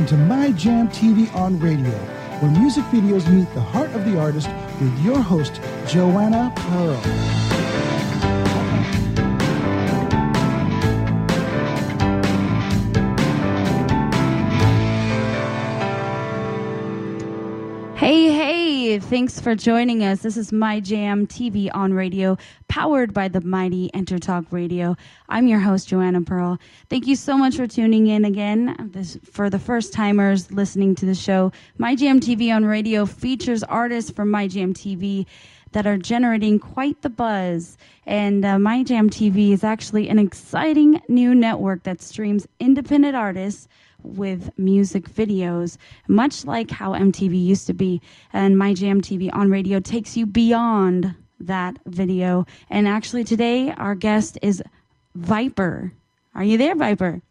to My Jam TV on Radio, where music videos meet the heart of the artist with your host, Joanna Pearl. Hey, thanks for joining us. This is My Jam TV on Radio, powered by the mighty Entertalk Radio. I'm your host, Joanna Pearl. Thank you so much for tuning in again. For the first timers listening to the show, My Jam TV on Radio features artists from My Jam TV that are generating quite the buzz. And My Jam TV is actually an exciting new network that streams independent artists with music videos, much like how MTV used to be. And My Jam TV on Radio takes you beyond that video. And actually today our guest is Viper. Are you there, Viper?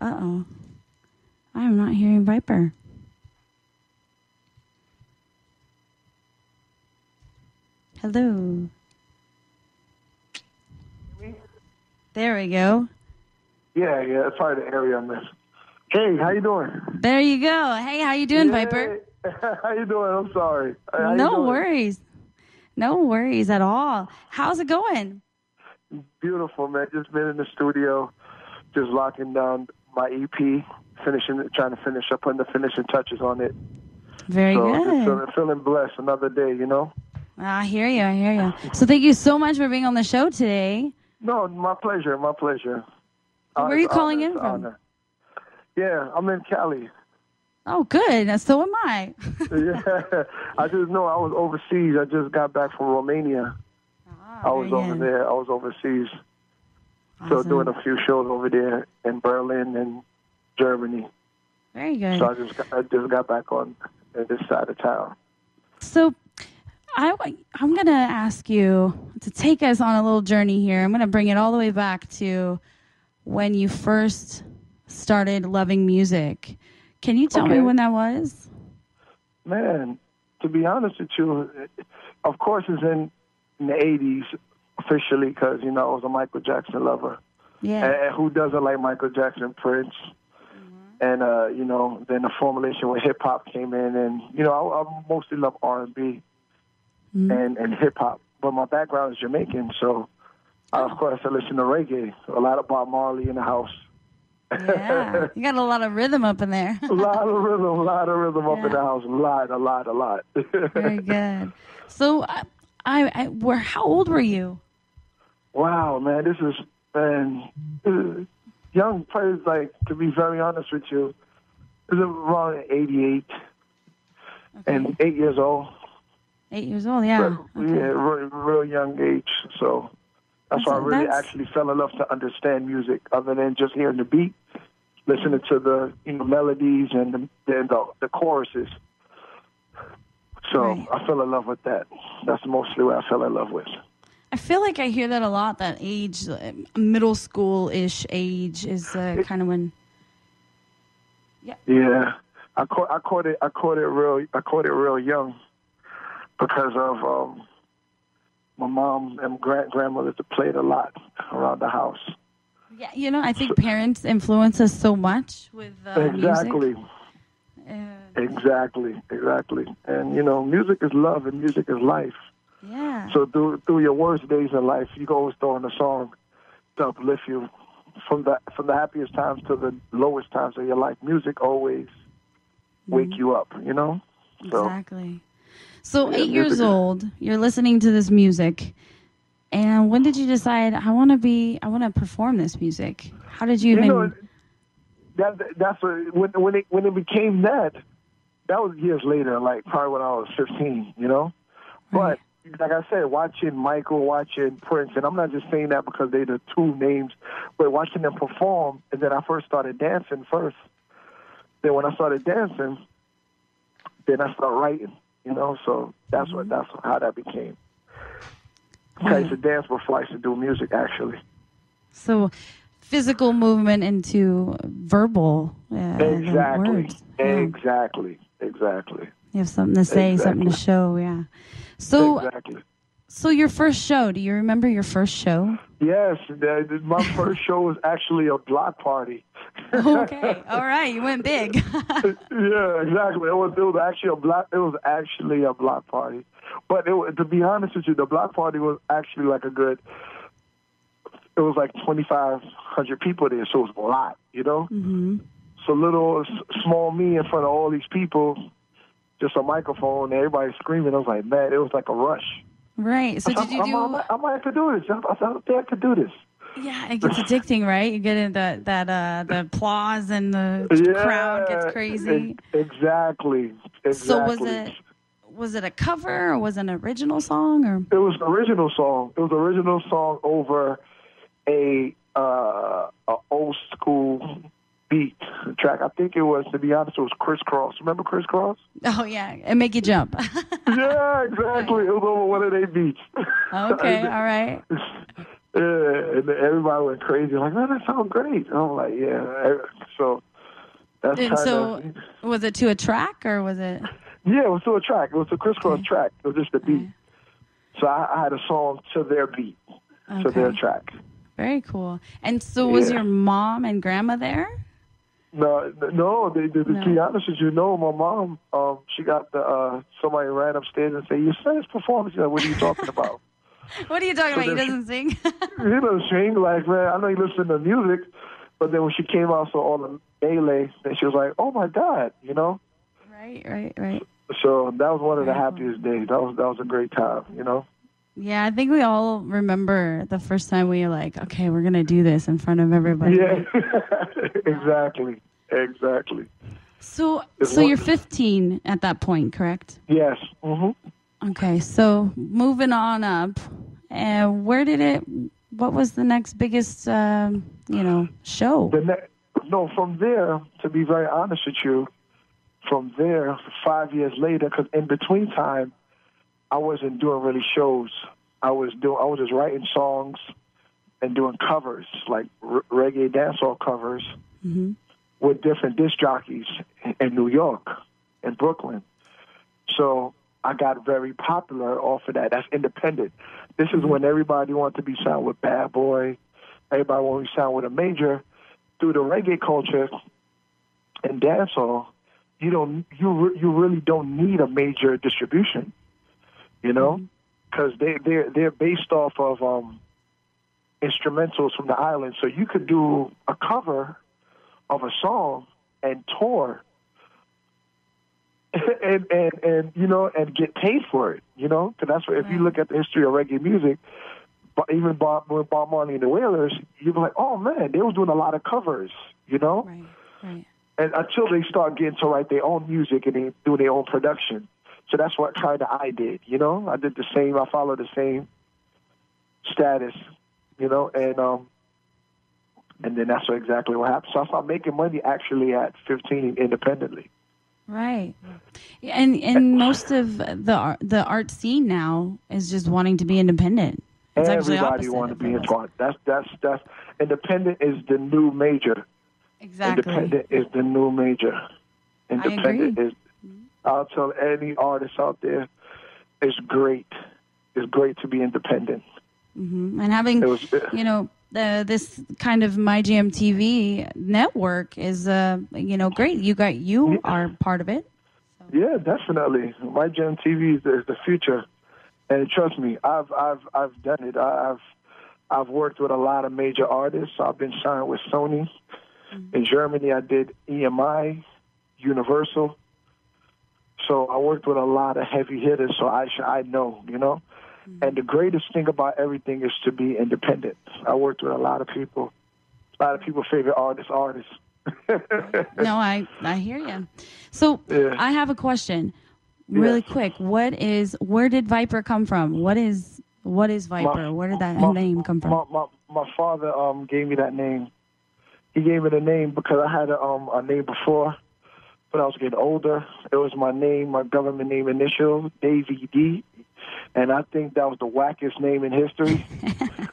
Uh-oh. I'm not hearing Viper. Hello. There we go. Yeah, it's probably the area I missed. Hey, how you doing? There you go. Hey, how you doing, Viper? How you doing? I'm sorry. No worries. No worries at all. How's it going? Beautiful, man. Just been in the studio, just locking down my EP, trying to finish up, putting the finishing touches on it. Very good. Just feeling blessed another day, you know? I hear you. So thank you so much for being on the show today. No, my pleasure. Where are you calling in from? Honor. Yeah, I'm in Cali. Oh, good. So am I. Yeah, I just know I was overseas. I just got back from Romania. I was over there. I was overseas. Awesome. So doing a few shows over there in Berlin and Germany. Very good. So I just got back on this side of town. So I'm going to ask you to take us on a little journey here. I'm going to bring it all the way back to when you first started loving music. Can you tell me when that was? Man, to be honest with you, of course it's in the 80s officially because, I was a Michael Jackson lover. Yeah. And who doesn't like Michael Jackson, Prince? Mm-hmm. And, then the formulation with hip-hop came in. And, I mostly love R&B. Mm-hmm. and hip-hop. But my background is Jamaican, so, of course, I listen to reggae. A lot of Bob Marley in the house. Yeah, you got a lot of rhythm up in there. a lot of rhythm up in the house. A lot. Very good. So, how old were you? Wow, man, this is young. Probably, to be very honest with you, it was around 88 and 8 years old. 8 years old, yeah. Okay. Yeah, real young age. So that's why I really actually fell in love to understand music, other than just hearing the beat, listening to the melodies and the choruses. So right. I fell in love with that. That's mostly what I fell in love with. I feel like I hear that a lot. That age, middle school-ish age, is kind of when. Yeah. Yeah, I caught it real young. Because of my mom and grandmother that played a lot around the house. Yeah, I think parents influence us so much with exactly. music. Exactly. And, music is love and music is life. Yeah. So through your worst days in life, you can always throw in a song to uplift you from the happiest times to the lowest times of your life. Music always wake you up, So, exactly. So 8 years old, you're listening to this music, and when did you decide I want to perform this music? How did you even? That's when it became that was years later, like probably when I was 15, Right. But like I said, watching Michael, watching Prince, and I'm not just saying that because they're the two names, but watching them perform, and then I first started dancing first. Then when I started dancing, then I started writing. So that's how that became. I used to dance before I used to do music, actually. So physical movement into verbal words. Exactly. You have something to say, something to show, yeah. So, So your first show, do you remember your first show? Yes, my first show was actually a block party. Okay, all right, you went big. Yeah, exactly. It was actually a block party. But to be honest with you, the block party was actually like it was like 2,500 people there, so it was a lot, you know? Mm-hmm. So small me in front of all these people, just a microphone, and everybody screaming. I was like, man, it was like a rush. Right. So did you do? I might have to do this. I don't think I could do this. Yeah, it gets addicting, right? You get in the applause and the crowd gets crazy. Exactly. So was it a cover or was it an original song or? It was an original song. It was an original song over a old school beat track. I think it was, to be honest, it was Crisscross. Remember Crisscross? Oh yeah, and make you jump. Yeah, exactly. It was over one of their beats. Okay, all right. Yeah, and everybody went crazy. Like, man, that sounds great. And I'm like, yeah. So that's kind of. So was it to a track or was it? Yeah, it was to a track. It was a Crisscross track. It was just a beat. So I had a song to their beat, to their track. Very cool. And so was your mom and grandma there? No. To be honest with you, no. My mom, she got somebody ran upstairs and said, "Your son's performance." She's like, "What are you talking about?" What are you talking about? He doesn't sing. He doesn't sing. Like, man, I know he listens to music, but then when she came out, saw all the melee, and she was like, "Oh my God," you know. Right. So that was one of the happiest days. That was a great time, you know. Yeah, I think we all remember the first time we were like, okay, we're going to do this in front of everybody. Yeah, exactly. So you're 15 at that point, correct? Yes. Mm-hmm. Okay, so moving on up, what was the next biggest, show? From there, to be very honest with you, from there, 5 years later, because in between time, I wasn't doing really shows. I was just writing songs and doing covers, like reggae dancehall covers, with different disc jockeys in New York, in Brooklyn. So I got very popular off of that. That's independent. This is when everybody wanted to be signed with Bad Boy. Everybody wanted to be signed with a major. Through the reggae culture and dancehall, you really don't need a major distribution. You know, because they're based off of instrumentals from the island. So you could do a cover of a song and tour, and get paid for it. You know, because that's what, if you look at the history of reggae music, but even with Bob Marley and the Wailers, you'd be like, oh man, they was doing a lot of covers. You know, right. And until they start getting to write their own music and they do their own production. So that's what kind of I did, you know. I did the same. I followed the same status, you know, and then that's exactly what happened. So I started making money actually at 15 independently. Right, and most of the art scene now is just wanting to be independent. It's Everybody want to be in art. That's independent is the new major. Exactly. Independent is the new major. Independent I agree. is. I'll tell any artist out there, it's great. It's great to be independent. Mm-hmm. And having, this kind of My Jam TV network is, great. You are part of it. So. Yeah, definitely. My Jam TV is the future, and trust me, I've done it. I've worked with a lot of major artists. I've been signed with Sony. Mm-hmm. In Germany, I did EMI, Universal. So I worked with a lot of heavy hitters, so I know, you know. Mm-hmm. And the greatest thing about everything is to be independent. I worked with a lot of people's favorite artists. No, I hear you. So I have a question, really quick. Where did Viper come from? What is Viper? Where did that name come from? My father gave me that name. He gave me the name because I had a name before. When I was getting older, it was my name, my government name initial, Davey D. And I think that was the wackest name in history.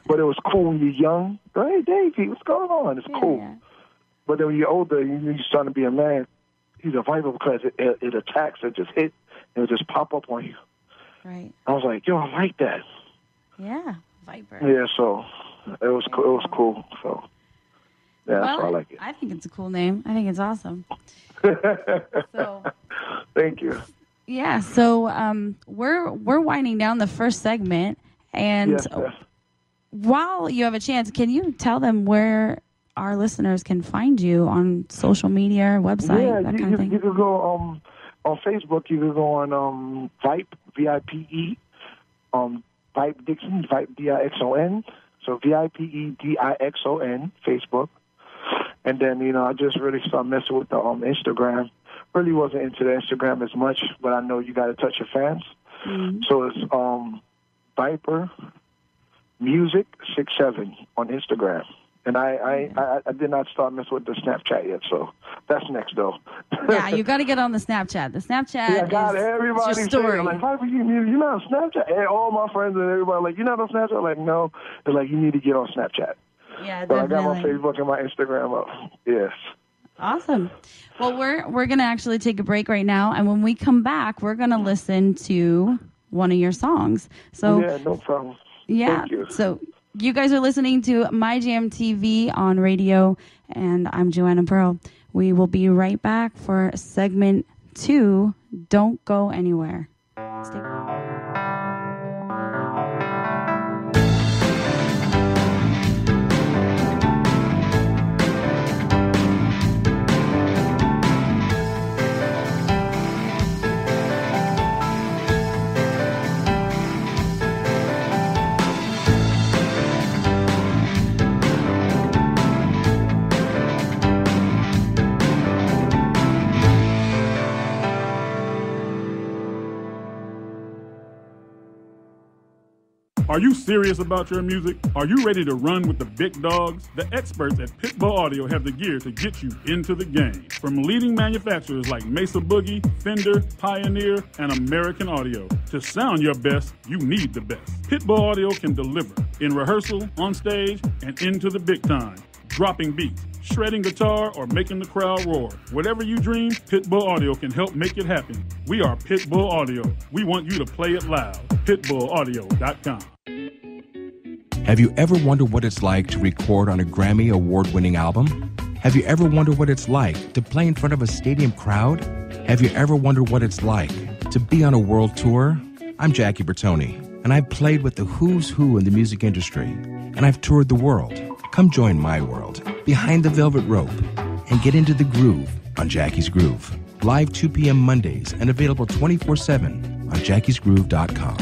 But it was cool when you're young. Go, hey, Davey, what's going on? It's cool. Yeah. But then when you're older, you're starting to be a man. He's a Viper because it attacks, it just hit, and it just pop up on you. Right. I was like, yo, I like that. Yeah, Viper. Yeah, so it was cool. So yeah, that's why I like it. I think it's a cool name. I think it's awesome. So, thank you. Yeah, so we're winding down the first segment, and yes. while you have a chance, can you tell them where our listeners can find you on social media, website, that kind of thing? You could go on Facebook. You could go on Vipe, VIPE, Vipe Dixon, Vipe DIXON. So VIPEDIXON, Facebook. And then, I just really started messing with the Instagram. Really wasn't into the Instagram as much, but I know you got to touch your fans. Mm-hmm. So it's Viper Music 67 on Instagram. And I did not start messing with the Snapchat yet, so that's next, though. Yeah, you got to get on the Snapchat. The Snapchat everybody your story. Like, Viper, you're not on Snapchat? And all my friends and everybody like, you're not on Snapchat? I'm like, no. They're like, you need to get on Snapchat. Yeah, so definitely. I got my Facebook and my Instagram up. Yes. Awesome. Well, we're going to actually take a break right now, and when we come back, we're going to listen to one of your songs. So yeah, no problem. Yeah. Thank you. So you guys are listening to My Jam TV on radio, and I'm Joanna Pearl. We will be right back for segment 2. Don't go anywhere. Stay. Are you serious about your music? Are you ready to run with the big dogs? The experts at Pitbull Audio have the gear to get you into the game. From leading manufacturers like Mesa Boogie, Fender, Pioneer, and American Audio. To sound your best, you need the best. Pitbull Audio can deliver in rehearsal, on stage, and into the big time. Dropping beats, shredding guitar, or making the crowd roar. Whatever you dream, Pitbull Audio can help make it happen. We are Pitbull Audio. We want you to play it loud. PitbullAudio.com. Have you ever wondered what it's like to record on a Grammy award-winning album? Have you ever wondered what it's like to play in front of a stadium crowd? Have you ever wondered what it's like to be on a world tour? I'm Jackie Bertoni, and I've played with the who's who in the music industry, and I've toured the world. Come join my world, Behind the Velvet Rope, and get into the groove on Jackie's Groove. Live 2 p.m. Mondays and available 24/7 on jackiesgroove.com.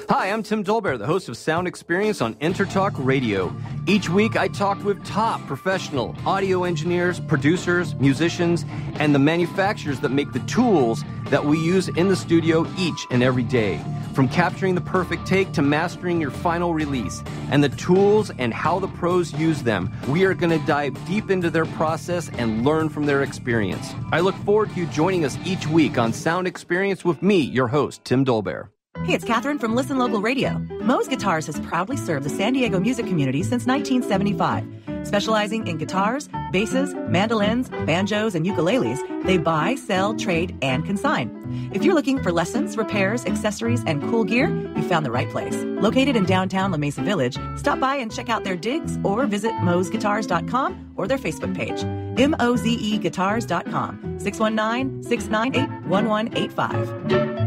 Hi, I'm Tim Dolbear, the host of Sound Experience on Intertalk Radio. Each week, I talk with top professional audio engineers, producers, musicians, and the manufacturers that make the tools that we use in the studio each and every day. From capturing the perfect take to mastering your final release, and the tools and how the pros use them, we are going to dive deep into their process and learn from their experience. I look forward to you joining us each week on Sound Experience with me, your host, Tim Dolbear. Hey, it's Catherine from Listen Local Radio. Moe's Guitars has proudly served the San Diego music community since 1975. Specializing in guitars, basses, mandolins, banjos, and ukuleles, they buy, sell, trade, and consign. If you're looking for lessons, repairs, accessories, and cool gear, you found the right place. Located in downtown La Mesa Village, stop by and check out their digs or visit moesguitars.com or their Facebook page. mozeguitars.com, 619-698-1185.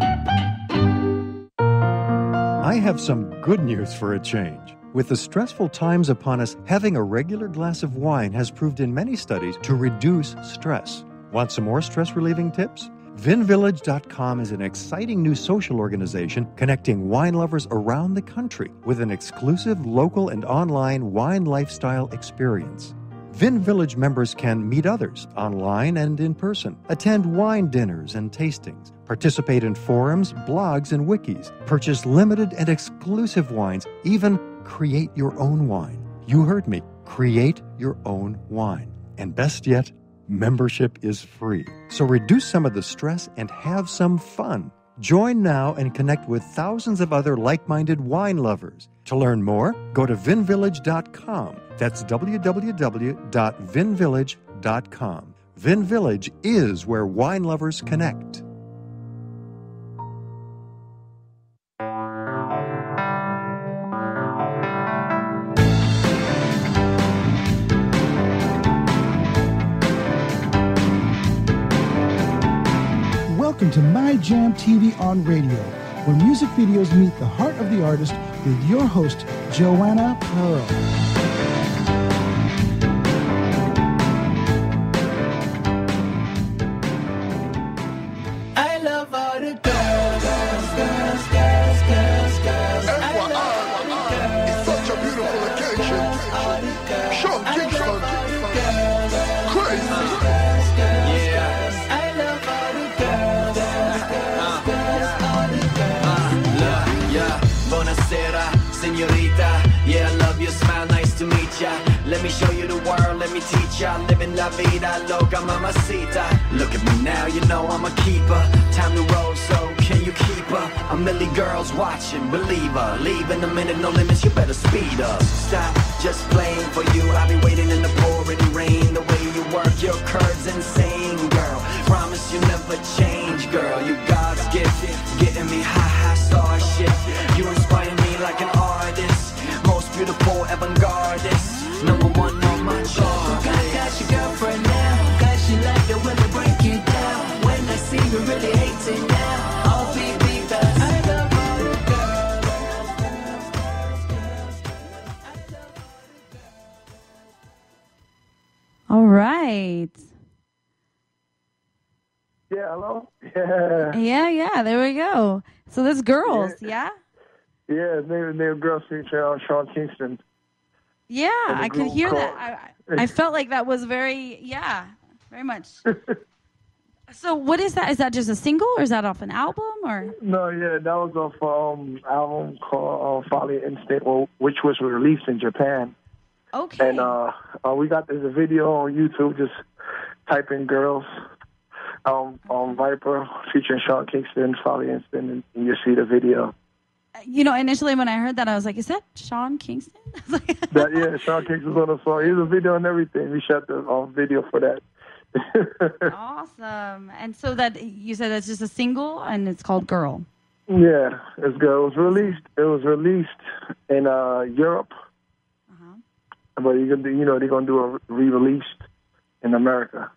I have some good news for a change. With the stressful times upon us, having a regular glass of wine has proved in many studies to reduce stress. Want some more stress-relieving tips? VinVillage.com is an exciting new social organization connecting wine lovers around the country with an exclusive local and online wine lifestyle experience. Vin Village members can meet others online and in person, attend wine dinners and tastings, participate in forums, blogs, and wikis, purchase limited and exclusive wines, even create your own wine. You heard me. Create your own wine. And best yet, membership is free. So reduce some of the stress and have some fun. Join now and connect with thousands of other like-minded wine lovers. To learn more, go to vinvillage.com. That's www.vinvillage.com. Vin Village is where wine lovers connect. welcome to My Jam TV on Radio, where music videos meet the heart of the artist with your host, Joanna Pearl. I love all the girls, girls, girls, girls, girls. I love all the girls. It's such a beautiful occasion. Sean Kingston. Crazy. I love all the girls, all the girls. Yeah, buonasera, señorita. Yeah, I love your smile, nice to meet ya. Let me show you the world, let me teach ya. Living la vida loca, mamacita. Look at me now, you know I'm a keeper. Time to roll, so can you keep her? A million girls watching, believe her. Leave in a minute, no limits, you better speed up. Stop, just playing for you. I'll be waiting in the pouring rain. The way you work your curves, insane, girl. Promise you never change, girl. You God's gift, getting me high, star shit. You inspire me like an artist. Most beautiful avant-gardist. Number one on my chart. Got your girlfriend now. Got she like the when they break you down. When I see you really hate it now. Oh, baby, because I love all the All right. Yeah, hello? Yeah. Yeah, there we go. So there's girls, yeah? Yeah, they were girls featuring Sean Kingston. Yeah, I could group hear called- that. I felt like that was very much. So what is that? Is that just a single, or is that off an album, or? No, yeah, that was off album called Folly Instinct, which was released in Japan. Okay. And we got there's a video on YouTube. Just type in "girls" on Viper featuring Sean Kingston, Folly Instinct, and you see the video. You know, initially when I heard that, I was like, "Is that Sean Kingston?" Yeah, Sean Kingston's on the song. Here's a video and everything. We shot the video for that. Awesome. And so that you said that's just a single, and it's called "Girl." Yeah, it's good. It was released. In Europe, but they're gonna do a re-release in America.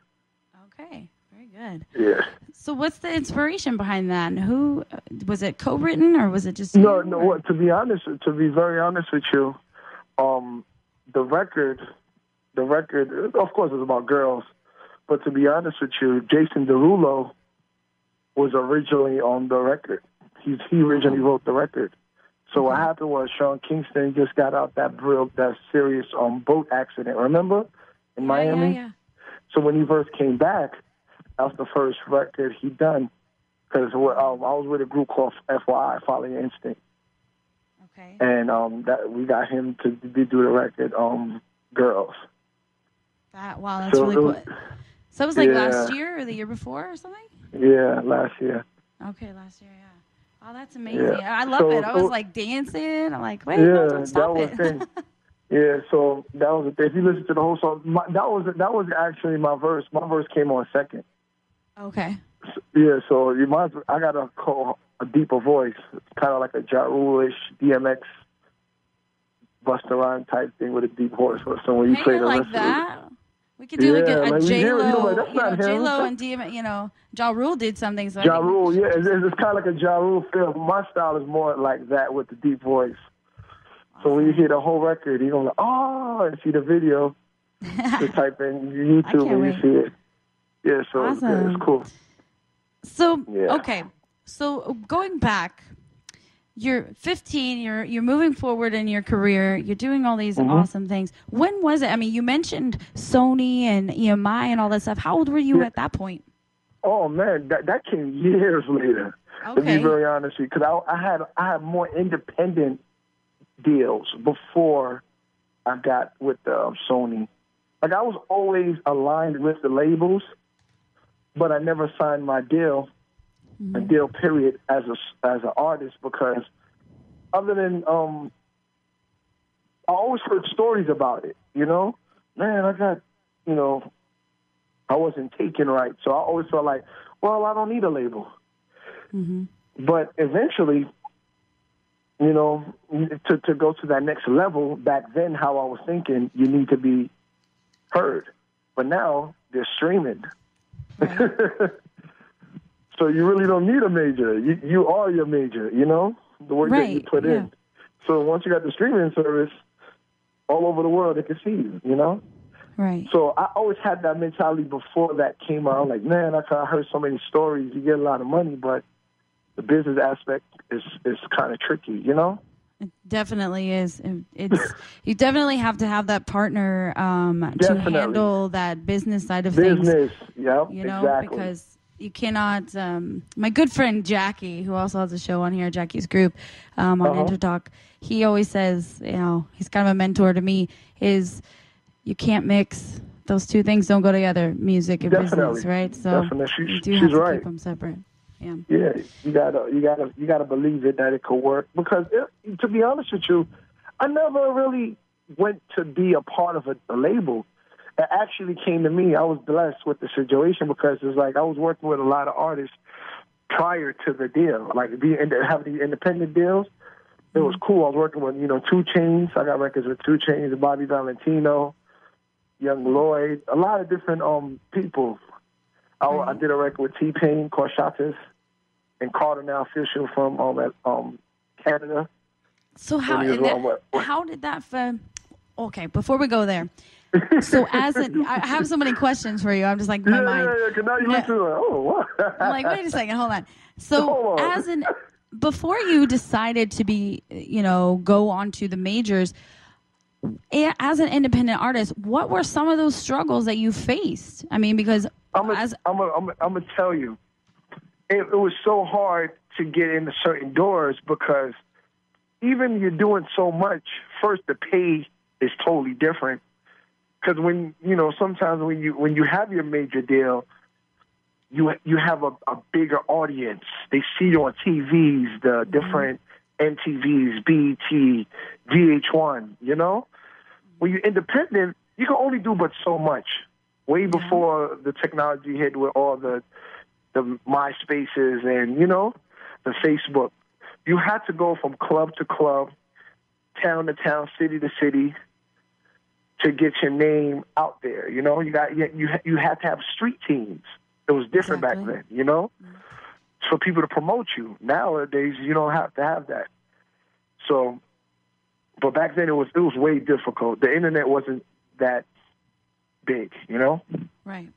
Okay, very good. Yeah. So what's the inspiration behind that? And who was it? Co-written, or was it just No. you, What? To be very honest with you, the record, of course, is about girls. But to be honest with you, Jason Derulo was originally on the record. He originally wrote the record. So what happened was Sean Kingston just got out that serious boat accident. Remember in Miami? Yeah. So when he first came back, that was the first record he done. Because I was with a group called FYI, Folly Instinct. Okay. And that we got him to do the record, Girls. Wow, that's really cool. So it was like last year or the year before or something? Yeah, last year. Okay, last year, yeah. Oh, that's amazing. Yeah. I love it. I was like dancing. I'm like, wait, Yeah, no, don't stop that was it. thing. Yeah, so that was the thing. If you listen to the whole song, that was actually my verse. My verse came on second. Okay. Yeah, so I got a deeper voice. It's kind of like a Ja Rule-ish, DMX, Busta Rhymes type thing with a deep voice. So when you play the like rest that. We could do a J-Lo, that's not him. J-Lo and DMX, Ja Rule did something. So Ja Rule, yeah, it's kind of like a Ja Rule feel. My style is more like that with the deep voice. So when you hear the whole record, you're going to and see the video. Just type in YouTube and you see it. Yeah, so it's cool. So, okay. So going back, you're 15, you're moving forward in your career, you're doing all these awesome things. When was it? I mean, you mentioned Sony and EMI and all that stuff. How old were you at that point? Oh, man, that came years later, to be very honest with you. Because I had more independent deals before I got with Sony. Like, I was always aligned with the labels, but I never signed my deal, a deal period, as an artist, because other than I always heard stories about it, Man, I got, I wasn't taken right. So I always felt like, well, I don't need a label. But eventually, to go to that next level, back then how I was thinking, you need to be heard. But now they're streaming. Right. So you really don't need a major. You are your major, you know, the work that you put in. So once you got the streaming service, all over the world they can see you, you know? Right. So I always had that mentality before that came out. I'm like, man, I heard so many stories. You get a lot of money, but the business aspect is kind of tricky, you know? It definitely is. It's you definitely have to have that partner to handle that business side of things. Yeah, you know, exactly. Because you cannot. My good friend Jackie, who also has a show on here, Jackie's Group, on Intertalk, he always says, you know, he's kind of a mentor to me. Is you can't mix those two things. Don't go together. Music and business, right? So you do have to keep them separate. Yeah, you gotta believe it that it could work. Because to be honest with you, I never really went to be a part of a label. It actually came to me. I was blessed with the situation because it's like I was working with a lot of artists prior to the deal, like having these independent deals. It was cool. I was working with 2 Chainz. I got records with 2 Chainz, Bobby Valentino, Young Lloyd, a lot of different people. I did a record with T-Pain, Corshatas, and Carter Now Official from Canada. So how did that? Okay, before we go there, so I have so many questions for you. I'm just like my mind. Yeah. Now you listen. What? I'm like, wait a second, hold on. So before you decided to be, go on to the majors, as an independent artist, what were some of those struggles that you faced? I mean, because I'm gonna tell you, it was so hard to get into certain doors because even you're doing so much, first the pay is totally different. Because sometimes when you have your major deal, you have a bigger audience. They see you on TVs, the different MTVs, BET, VH1, you know? When you're independent, you can only do but so much. Way before the technology hit with all the MySpaces and, the Facebook. You had to go from club to club, town to town, city to city to get your name out there, you had to have street teams. It was different back then, for people to promote you. Nowadays, you don't have to have that. So, but back then it was way difficult. The internet wasn't that big, Right.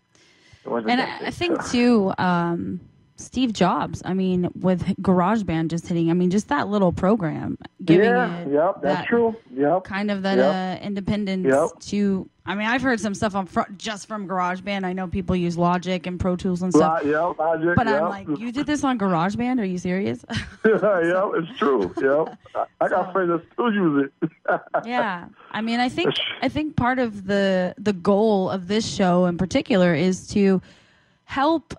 And I think too, Steve Jobs, I mean, with GarageBand just hitting, I mean, just that little program giving that's true. Yep. Kind of that independence to. I mean, I've heard some stuff just from GarageBand. I know people use Logic and Pro Tools and stuff. Logic. But I'm like, you did this on GarageBand? Are you serious? It's true. I got friends that still use it. Yeah, I mean, I think part of the goal of this show in particular is to help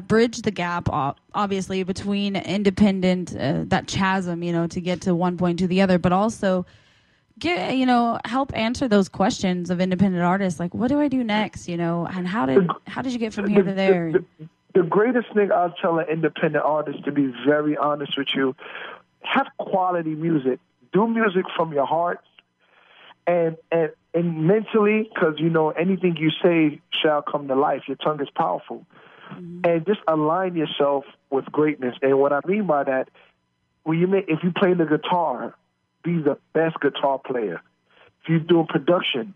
bridge the gap, obviously, between independent, that chasm, to get to one point to the other, but also help answer those questions of independent artists, like, what do I do next, and how did you get from here to there? The greatest thing I'll tell an independent artist, to be very honest with you, have quality music. Do music from your heart and mentally, because, anything you say shall come to life. Your tongue is powerful. And just align yourself with greatness. And what I mean by that, if you play the guitar, be the best guitar player. If you're doing production,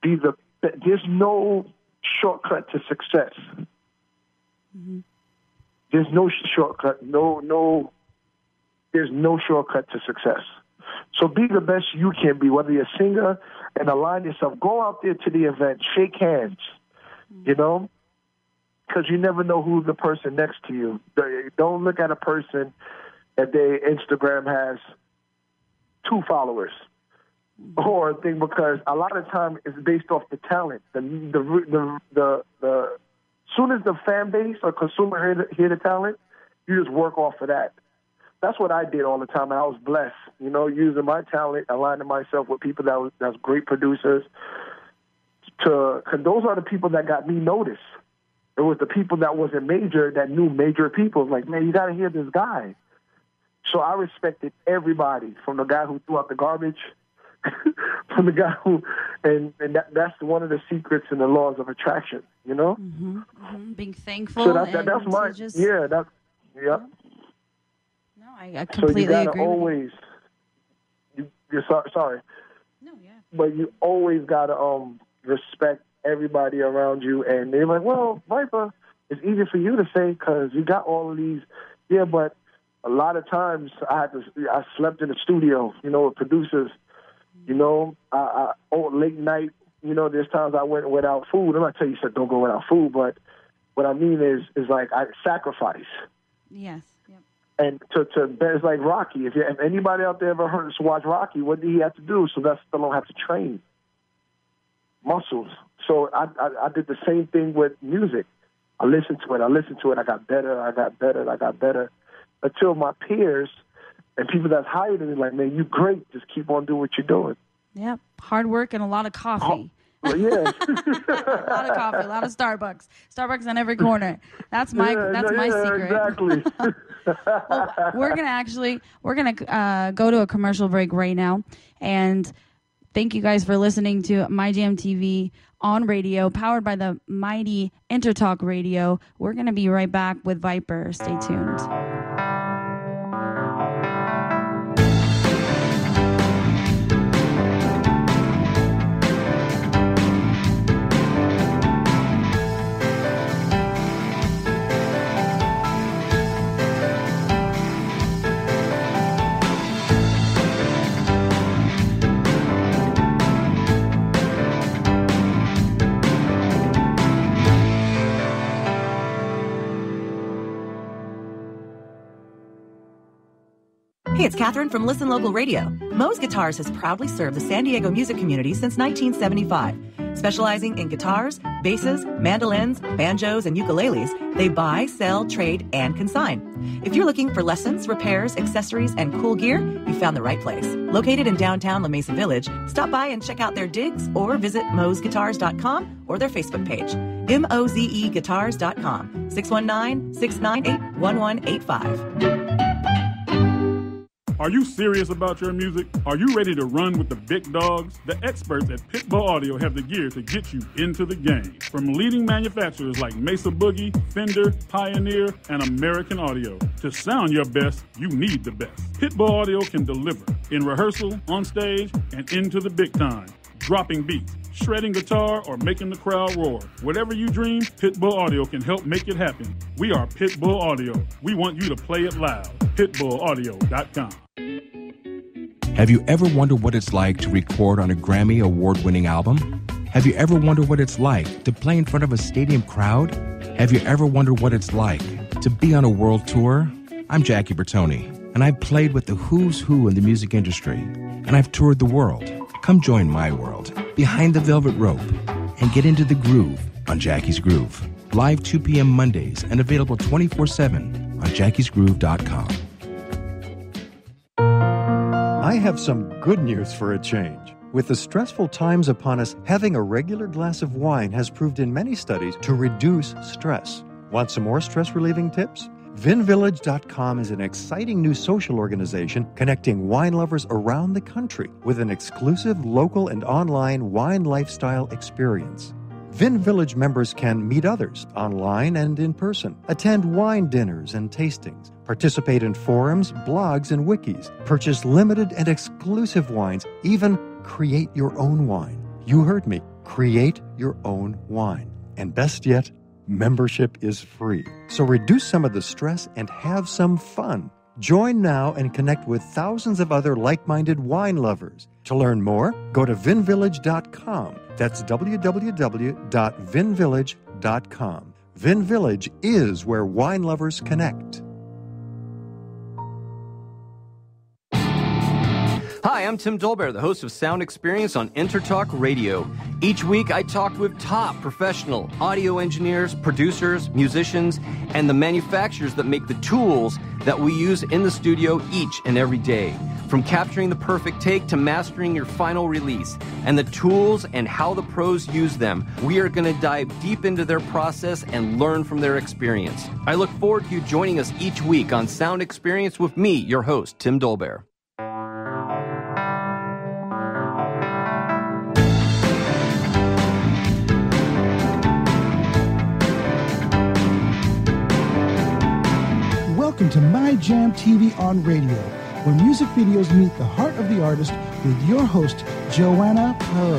there's no shortcut to success. There's no shortcut. There's no shortcut to success. So be the best you can be, whether you're a singer, and align yourself. Go out there to the event, shake hands, because you never know who's the person next to you. Don't look at a person that their Instagram has 2 followers or a thing, because a lot of time it's based off the talent. The soon as the fan base or consumer hear the talent, you just work off of that. That's what I did all the time, and I was blessed, using my talent, aligning myself with people that's great producers. Because those are the people that got me noticed. It was the people that wasn't major that knew major people. Like, man, you got to hear this guy. So I respected everybody, from the guy who threw out the garbage from the guy who, and that's one of the secrets and the laws of attraction, you know? Mm-hmm. Mm-hmm. Being thankful. So that's my, just... yeah, that's, yeah. No, I completely so you gotta agree always, with you. You're sorry. No, yeah. But you always gotta respect everybody around you, and they're like, well, Viper, it's easy for you to say because you got all of these. Yeah, but a lot of times I slept in the studio, you know, with producers. You know, late night, you know, there's times I went without food. I'm not telling you said don't go without food, but what I mean is like I sacrifice. Yes. Yep. And it's like Rocky. If anybody out there ever heard us watch Rocky, what did he have to do? Sylvester Stallone had to train muscles. So I did the same thing with music. I listened to it. I got better. Until my peers and people that's higher than me, like, man, you great. Just keep on doing what you're doing. Yep. Hard work and a lot of coffee. Well, yeah. A lot of coffee, a lot of Starbucks. Starbucks on every corner. That's my secret. Exactly. Well, we're gonna go to a commercial break right now, and thank you guys for listening to My Jam TV on radio, powered by the mighty Intertalk Radio. We're gonna be right back with Viper. Stay tuned. Hey, it's Catherine from Listen Local Radio. Moe's Guitars has proudly served the San Diego music community since 1975. Specializing in guitars, basses, mandolins, banjos, and ukuleles, they buy, sell, trade, and consign. If you're looking for lessons, repairs, accessories, and cool gear, you found the right place. Located in downtown La Mesa Village, stop by and check out their digs or visit moesguitars.com or their Facebook page. mozeguitars.com, 619-698-1185. Are you serious about your music? Are you ready to run with the big dogs? The experts at Pitbull Audio have the gear to get you into the game. From leading manufacturers like Mesa Boogie, Fender, Pioneer, and American Audio. To sound your best, you need the best. Pitbull Audio can deliver in rehearsal, on stage, and into the big time. Dropping beats, shredding guitar, or making the crowd roar. Whatever you dream, Pitbull Audio can help make it happen. We are Pitbull Audio. We want you to play it loud. PitbullAudio.com. Have you ever wondered what it's like to record on a Grammy award-winning album? Have you ever wondered what it's like to play in front of a stadium crowd? Have you ever wondered what it's like to be on a world tour? I'm Jackie Bertoni, and I've played with the who's who in the music industry, and I've toured the world. Come join my world, behind the velvet rope, and get into the groove on Jackie's Groove. Live 2 p.m. Mondays and available 24/7 on jackiesgroove.com. I have some good news for a change. With the stressful times upon us, having a regular glass of wine has proved in many studies to reduce stress. Want some more stress-relieving tips? VinVillage.com is an exciting new social organization connecting wine lovers around the country with an exclusive local and online wine lifestyle experience. Vin Village members can meet others online and in person, attend wine dinners and tastings, participate in forums, blogs, and wikis, purchase limited and exclusive wines, even create your own wine. You heard me. Create your own wine. And best yet, membership is free. So reduce some of the stress and have some fun. Join now and connect with thousands of other like-minded wine lovers. To learn more, go to vinvillage.com. That's www.vinvillage.com. Vin Village is where wine lovers connect. Hi, I'm Tim Dolbear, the host of Sound Experience on Intertalk Radio. Each week, I talk with top professional audio engineers, producers, musicians, and the manufacturers that make the tools that we use in the studio each and every day. From capturing the perfect take to mastering your final release, and the tools and how the pros use them, we are going to dive deep into their process and learn from their experience. I look forward to you joining us each week on Sound Experience with me, your host, Tim Dolbear. Welcome to My Jam TV on Radio, where music videos meet the heart of the artist with your host, Joanna Pearl.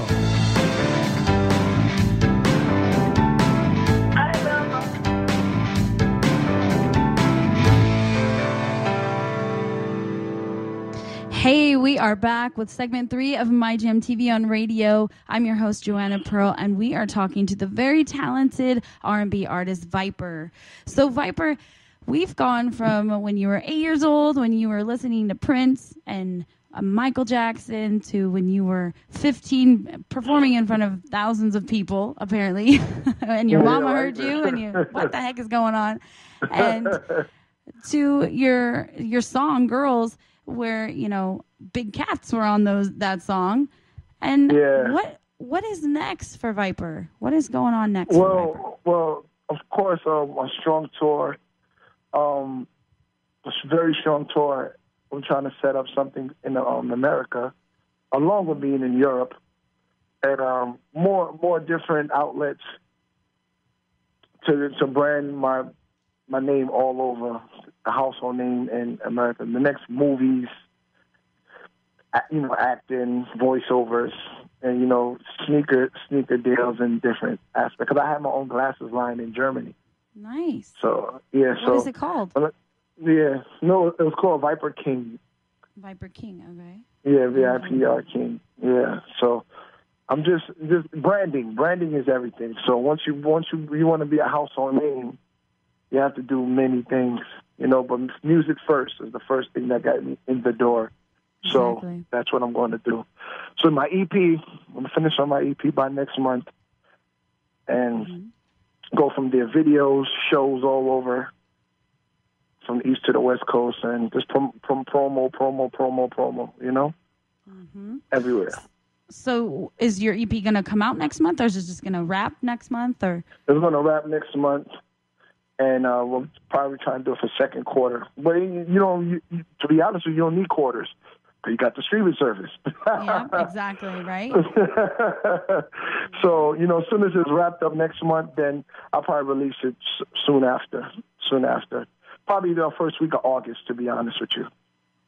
Hey, we are back with segment 3 of My Jam TV on Radio. I'm your host, Joanna Pearl, and we are talking to the very talented R&B artist, Viper. So, Viper, we've gone from when you were 8 years old, when you were listening to Prince and Michael Jackson, to when you were 15, performing in front of thousands of people, apparently, and your mama heard you, and you, what the heck is going on? And to your song, Girls, where, you know, Big Cats were on that song. And what is next for Viper? What is going on next for Viper? Well, of course, a strong tour, a very strong tour. I'm trying to set up something in America, along with being in Europe, and more different outlets to brand my name all over, a household name in America. The next movies, acting, voiceovers, and, sneaker deals in different aspects. Because I have my own glasses line in Germany. Nice. So, yeah. What is it called? It was called Viper King. Viper King, okay. Yeah, VIPR King. Yeah. So I'm just branding. Branding is everything. So once you want to be a household name, you have to do many things, but music first is the first thing that got me in the door. So Exactly. That's what I'm going to do. So my EP, I'm going to finish on my EP by next month and go from there. Videos, shows all over, from the east to the west coast, and just promo, everywhere. So is your EP going to come out next month, or is it just going to wrap next month? Or It's going to wrap next month. And we'll probably try and do it for second quarter. But, to be honest with you, you don't need quarters. You got the streaming service. Yeah, exactly, right? So, as soon as it's wrapped up next month, then I'll probably release it soon after. Probably the first week of August, to be honest with you.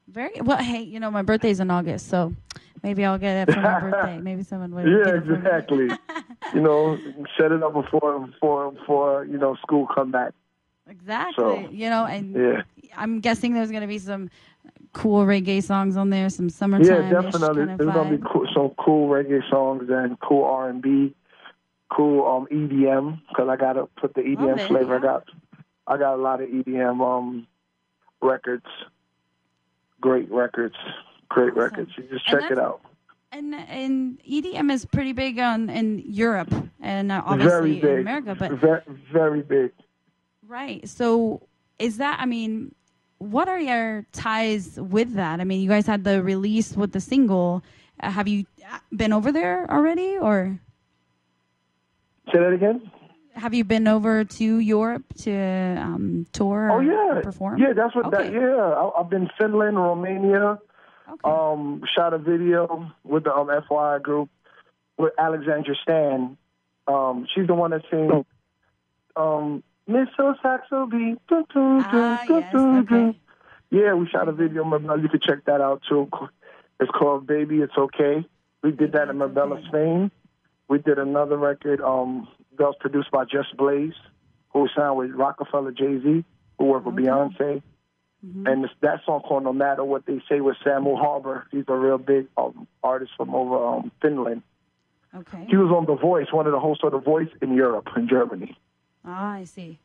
Very well. Hey, my birthday's in August, so maybe I'll get it for my birthday. Maybe someone would. Yeah, exactly. Set it up before school come back. Exactly. So, and I'm guessing there's going to be some cool reggae songs on there, some summertime. Yeah, definitely. There's going to be some cool reggae songs and cool R&B, cool EDM, because I got to put the EDM flavor. Yeah. I got a lot of EDM records, great records. You just check it out. And EDM is pretty big in Europe and obviously in America, but very big. Right. So is that, what are your ties with that? You guys had the release with the single. Have you been over there already, or? Say that again? Have you been over to Europe to tour or perform? Yeah, that's what I've been Finland, Romania. Okay. Shot a video with the FYI group with Alexandra Stan. She's the one that sings Miss So Saxo B. Okay. Yeah, we shot a video. You can check that out too. It's called Baby It's Okay. We did that in Marbella, Spain. We did another record that was produced by Just Blaze, who signed with Rockefeller Jay-Z, who worked with Beyonce. Mm-hmm. And that song called No Matter What They Say with Samuel Harbour. He's a real big artist from over Finland. Okay. He was on The Voice, one of the hosts of The Voice in Europe, in Germany. Ah, I see.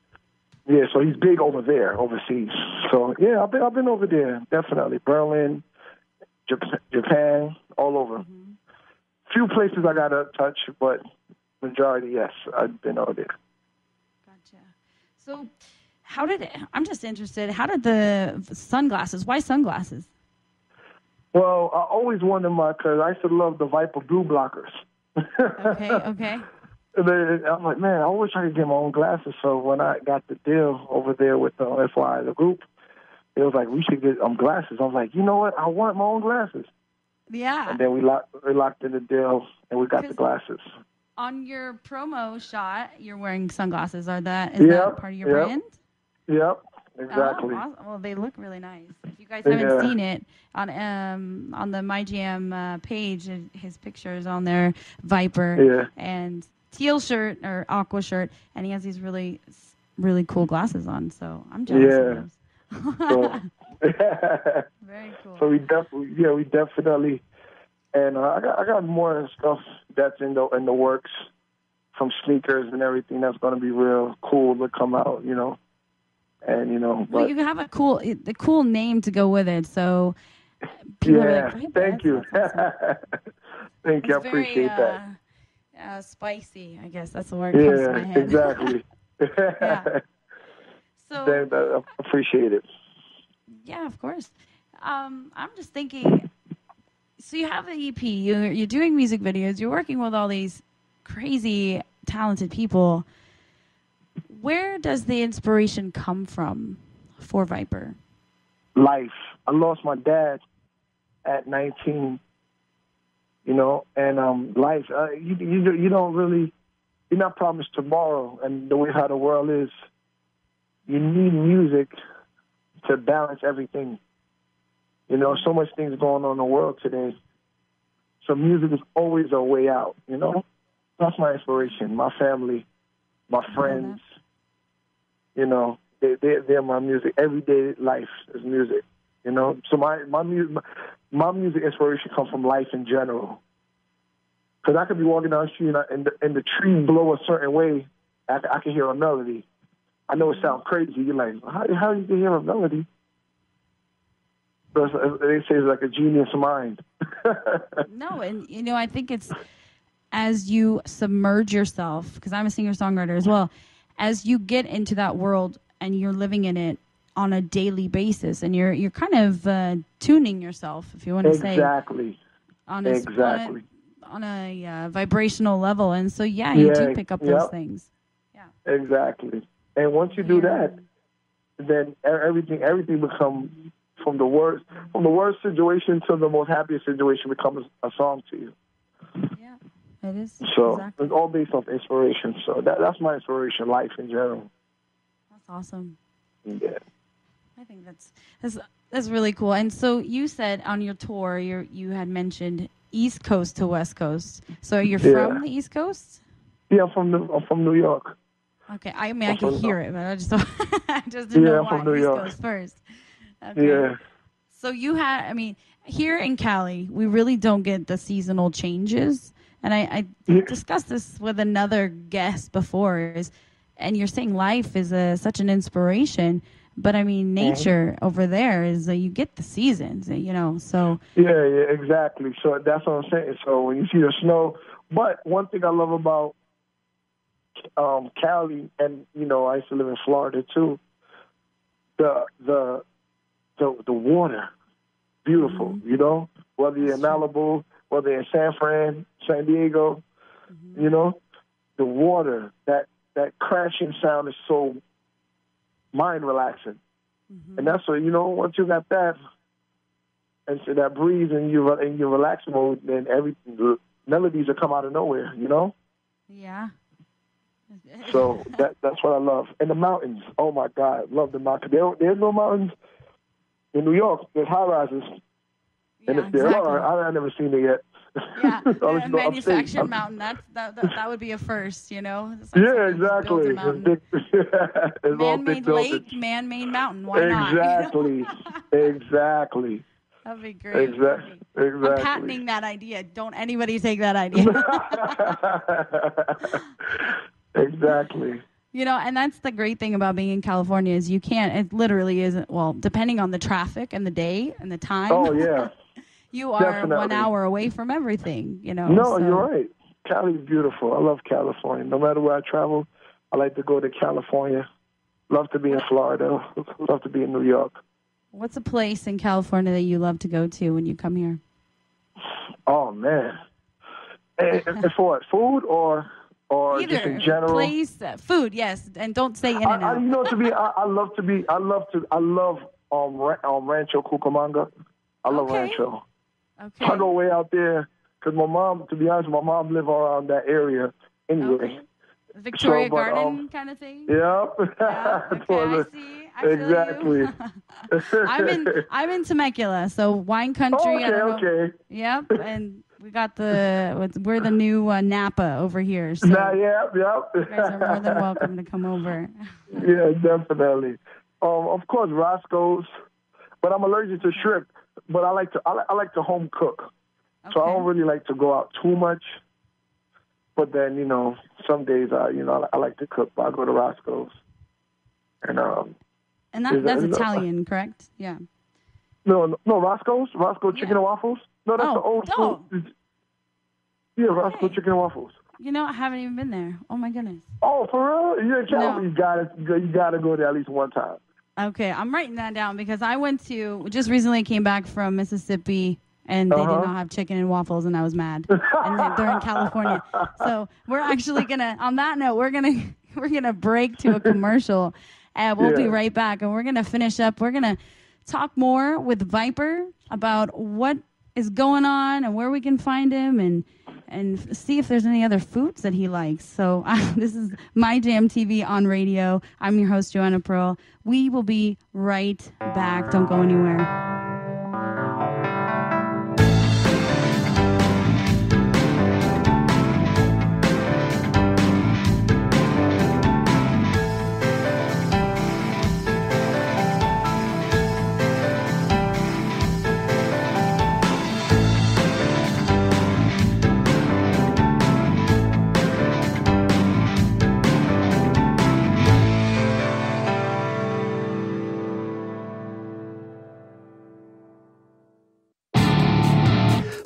Yeah, so he's big over there, overseas. So yeah, I've been over there, definitely. Berlin, Japan, all over. Mm-hmm. Few places I got to touch, but majority, yes, I've been over there. Gotcha. So I'm just interested, how did the sunglasses, why sunglasses? Well, I always wanted because I used to love the Viper Blue Blockers. Okay. And I'm like, man, I wish I could get my own glasses. So when I got the deal over there with the FYI, the group, it was like, we should get glasses. I was like, you know what? I want my own glasses. Yeah. And then we locked in the deal, and we got the glasses. On your promo shot, you're wearing sunglasses. Is that part of your brand? Yep. exactly. Awesome. Well, they look really nice. If you guys haven't seen it on the My Jam page, his picture is on there. Viper and teal shirt or aqua shirt, and he has these really, really cool glasses on. So I'm jealous of those. So, very cool. So we definitely, and I got more stuff that's in the works, from sneakers and everything that's going to be real cool to come out, you know. And, you know, well, you have a cool name to go with it, so people are like, thank you. Awesome. Thank you, I very, appreciate that. Spicy, I guess that's the word that comes to my head. Exactly. Yeah. So, I appreciate it. Yeah, of course. I'm just thinking, so you have the EP, you're doing music videos, you're working with all these crazy, talented people. Where does the inspiration come from for Viper? Life. I lost my dad at 19, you know, and life. You don't really, you're not promised tomorrow, and the way how the world is, you need music to balance everything. You know, so much things going on in the world today. So music is always a way out, you know? That's my inspiration. My family, my friends, you know, they're my music. Everyday life is music, you know? So my music inspiration comes from life in general. Because I could be walking down the street and the tree blow a certain way, I can hear a melody. I know it sounds crazy. You're like, how you can hear a melody? But they say it's like a genius mind. No, and, you know, I think it's as you submerge yourself, because I'm a singer-songwriter as well, as you get into that world and you're living in it on a daily basis, and you're kind of tuning yourself, if you want to say. Exactly. On a vibrational level. And so, you do pick up those things. Yeah. Exactly. And once you do that, then everything becomes from the worst situation to the most happiest situation becomes a song to you. Yeah, it is. So exactly. It's all based off inspiration. So that's my inspiration, life in general. That's awesome. Yeah. I think that's really cool. And so you said on your tour, you had mentioned East Coast to West Coast. So you're from the East Coast? Yeah, I'm from New York. Okay, I mean, I can hear it, but I just didn't know why. From New East York. Coast first. Okay. Yeah. So here in Cali, we really don't get the seasonal changes. And I discussed this with another guest before, and you're saying life is such an inspiration. But, I mean, nature over there is you get the seasons, you know, so. Yeah, exactly. So that's what I'm saying. So when you see the snow, but one thing I love about Cali, and, you know, I used to live in Florida too, the water, beautiful, you know, whether you're in Malibu, whether you're in San Diego, you know, the water, that crashing sound is so mind relaxing. And that's what, you know, once you got that, and so that breeze and you're in your relaxed mode, then the melodies will come out of nowhere, you know? Yeah. So that's what I love. And the mountains, oh my God, love the mountains. There's no mountains in New York. There's high rises. And if there are, I've never seen it yet. Yeah, a manufactured mountain. That would be a first, you know? Yeah, exactly. Man-made lake, man-made mountain. Why not? Exactly. Exactly. That'd be great. Exactly. I'm patenting that idea. Don't anybody take that idea. Exactly. You know, and that's the great thing about being in California is you can't, it literally isn't, well, depending on the traffic and the day and the time. Oh, yeah. You are Definitely. 1 hour away from everything, you know. No, you're right. Cali's beautiful. I love California. No matter where I travel, I like to go to California. Love to be in Florida. Love to be in New York. What's a place in California that you love to go to when you come here? Oh, man. And for what, food or either just in general? Place, food, yes, and don't say in and out. You know, I love Rancho Cucamonga. I love Rancho. Okay. I go way out there because my mom, to be honest, my mom lived around that area anyway. Okay. Victoria Garden kind of thing? Yeah. Okay, Exactly. I'm in Temecula, so wine country. I don't know. Okay. Yep, and we got we're the new Napa over here. So Yep. you guys are more than welcome to come over. Yeah, definitely. Of course, Roscoe's, but I'm allergic to shrimp. But I like to home cook, so I don't really like to go out too much. But then some days I like to cook. But I go to Roscoe's, and that's Italian, correct? Yeah. No, Roscoe's chicken and waffles. No, that's the old school. Yeah, Roscoe chicken and waffles. I haven't even been there. Oh my goodness. Oh, for real? You're in California. You gotta go there at least one time. Okay, I'm writing that down because I just recently came back from Mississippi and they did not have chicken and waffles and I was mad. And they're in California. So we're actually on that note, we're gonna break to a commercial and we'll be right back and we're gonna finish up. We're gonna talk more with Viper about what is going on and where we can find him and see if there's any other foods that he likes. So this is My Jam TV on radio. I'm your host, Joanna Pearl. We will be right back. Don't go anywhere.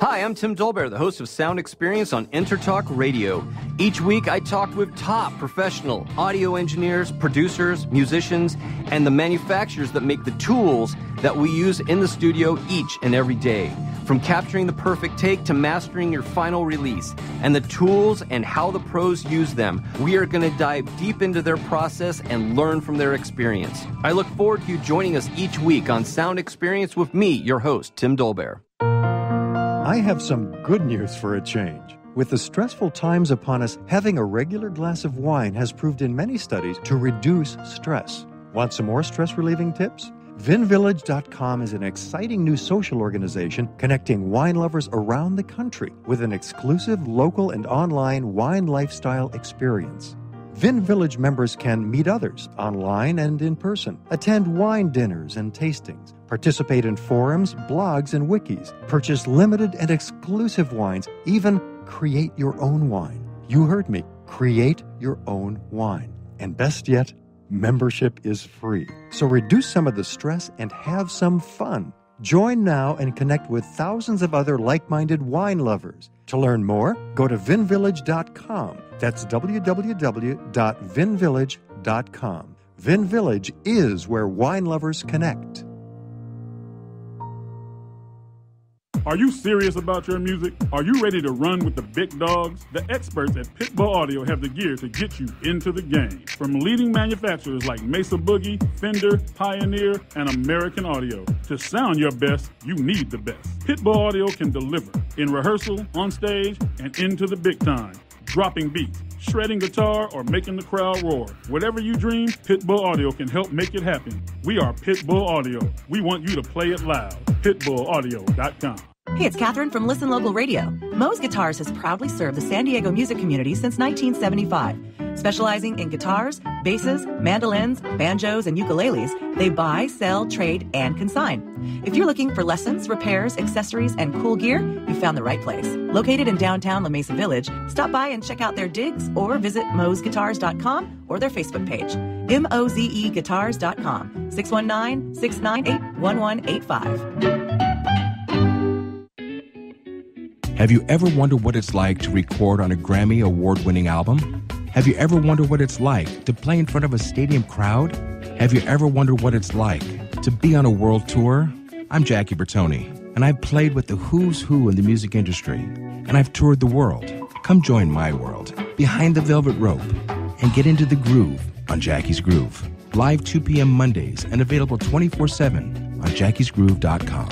Hi, I'm Tim Dolbear, the host of Sound Experience on Intertalk Radio. Each week, I talk with top professional audio engineers, producers, musicians, and the manufacturers that make the tools that we use in the studio each and every day. From capturing the perfect take to mastering your final release, and the tools and how the pros use them, we are going to dive deep into their process and learn from their experience. I look forward to you joining us each week on Sound Experience with me, your host, Tim Dolbear. I have some good news for a change. With the stressful times upon us, having a regular glass of wine has proved in many studies to reduce stress. Want some more stress-relieving tips? VinVillage.com is an exciting new social organization connecting wine lovers around the country with an exclusive local and online wine lifestyle experience. Vin Village members can meet others online and in person, attend wine dinners and tastings, participate in forums, blogs, and wikis, purchase limited and exclusive wines, even create your own wine. You heard me. Create your own wine. And best yet, membership is free. So reduce some of the stress and have some fun. Join now and connect with thousands of other like-minded wine lovers. To learn more, go to vinvillage.com. That's www.vinvillage.com. Vin Village is where wine lovers connect. Are you serious about your music? Are you ready to run with the big dogs? The experts at Pitbull Audio have the gear to get you into the game. From leading manufacturers like Mesa Boogie, Fender, Pioneer, and American Audio. To sound your best, you need the best. Pitbull Audio can deliver in rehearsal, on stage, and into the big time. Dropping beats, shredding guitar, or making the crowd roar. Whatever you dream, Pitbull Audio can help make it happen. We are Pitbull Audio. We want you to play it loud. PitbullAudio.com. Hey, it's Catherine from Listen Local Radio. Moe's Guitars has proudly served the San Diego music community since 1975. Specializing in guitars, basses, mandolins, banjos, and ukuleles, they buy, sell, trade, and consign. If you're looking for lessons, repairs, accessories, and cool gear, you found the right place. Located in downtown La Mesa Village, stop by and check out their digs or visit moesguitars.com or their Facebook page. mozeguitars.com, 619-698-1185. Have you ever wondered what it's like to record on a Grammy award-winning album? Have you ever wondered what it's like to play in front of a stadium crowd? Have you ever wondered what it's like to be on a world tour? I'm Jackie Bertoni, and I've played with the who's who in the music industry, and I've toured the world. Come join my world, Behind the Velvet Rope, and get into the groove on Jackie's Groove. Live 2 p.m. Mondays and available 24/7 on jackiesgroove.com.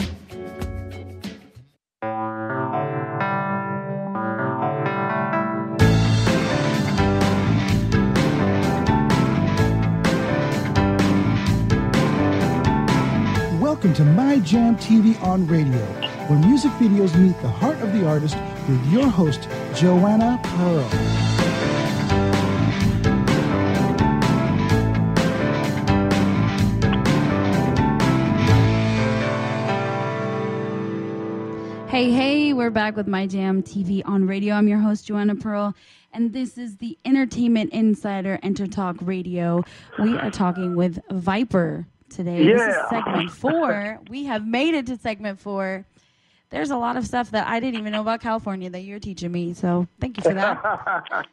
Welcome to My Jam TV on Radio, where music videos meet the heart of the artist with your host, Joanna Pearl. Hey, we're back with My Jam TV on Radio. I'm your host, Joanna Pearl, and this is the Entertainment Insider Enter Talk Radio. We are talking with Viper today. Yeah. This is segment 4. We have made it to segment 4. There's a lot of stuff that I didn't even know about California that you're teaching me, so thank you for that.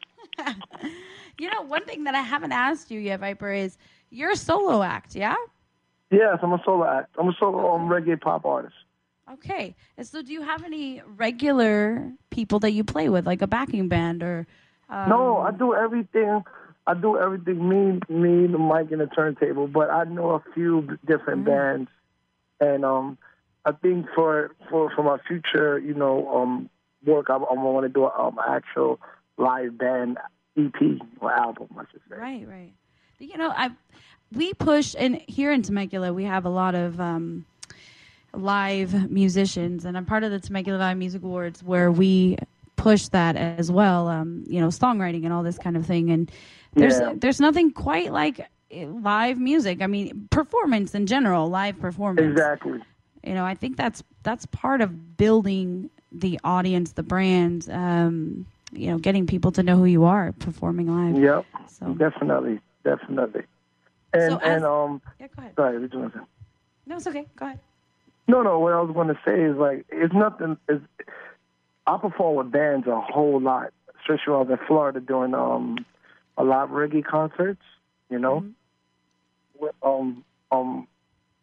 You know, one thing that I haven't asked you yet, Viper, is you're a solo act, yeah? Yes, I'm a solo act. I'm a solo reggae pop artist. Okay. And so do you have any regular people that you play with, like a backing band or... No, I do everything. Me, the mic, and the turntable. But I know a few different bands. And I think for my future, work, I want to do an actual live band EP or album, I should say. Right. You know, we push, and here in Temecula, we have a lot of... live musicians, and I'm part of the Temecula Live Music Awards where we push that as well, songwriting and all this kind of thing. And there's nothing quite like live music. I mean, performance in general, live performance. Exactly. You know, I think that's part of building the audience, the brand, getting people to know who you are performing live. Yep. So. Definitely. And go ahead. Sorry, what you want to say? No, it's okay. Go ahead. No, what I was going to say is, it's nothing. I perform with bands a whole lot, especially when I was in Florida doing a lot of reggae concerts, with,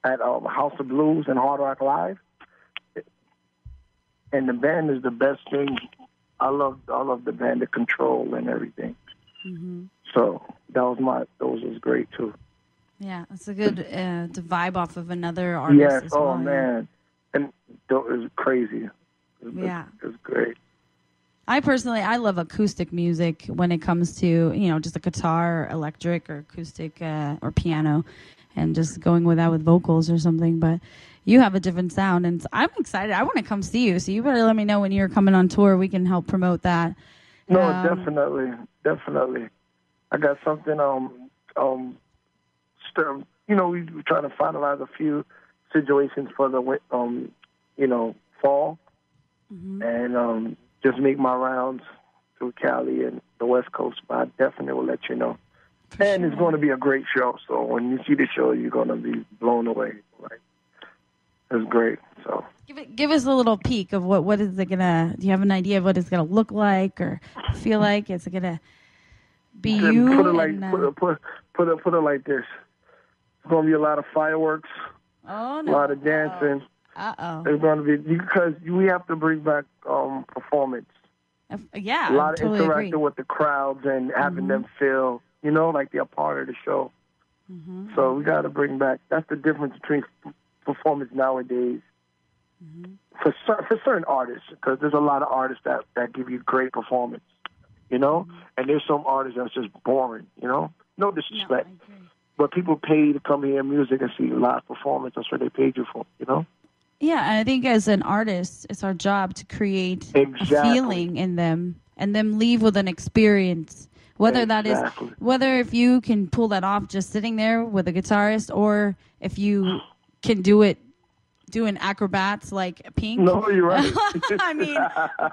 at House of Blues and Hard Rock Live. And the band is the best thing. I love the band, the control and everything. Mm-hmm. So those was great, too. Yeah, it's a good to vibe off of another artist. Yes, as well, man. And it was crazy. It was great. I love acoustic music when it comes to, just a guitar, electric, or acoustic, or piano, and just going with that with vocals or something. But you have a different sound, and I'm excited. I want to come see you, so you better let me know when you're coming on tour. We can help promote that. No, definitely. I got something, we're trying to finalize a few situations for the, fall, and just make my rounds through Cali and the West Coast. But I definitely will let you know. And it's going to be a great show. So when you see the show, you're going to be blown away. Like, it's great. So give us a little peek of what is it gonna? Do you have an idea of what it's gonna look like or feel like? Is it gonna be you? Put it like this. There's going to be a lot of fireworks, a lot of dancing. There's going to be, because we have to bring back performance. Yeah, a lot of totally interacting agree. with the crowds and having them feel, like they're a part of the show. Mm-hmm. So we got to bring back, that's the difference between performance nowadays. Mm-hmm. For certain artists, because there's a lot of artists that give you great performance, and there's some artists that's just boring, no disrespect. No, but people pay to come hear music and see live performance. That's what they paid you for, Yeah, and I think as an artist, it's our job to create a feeling in them and them leave with an experience. Whether that is, if you can pull that off just sitting there with a guitarist, or if you can do it doing acrobats like Pink. No, you're right. I mean,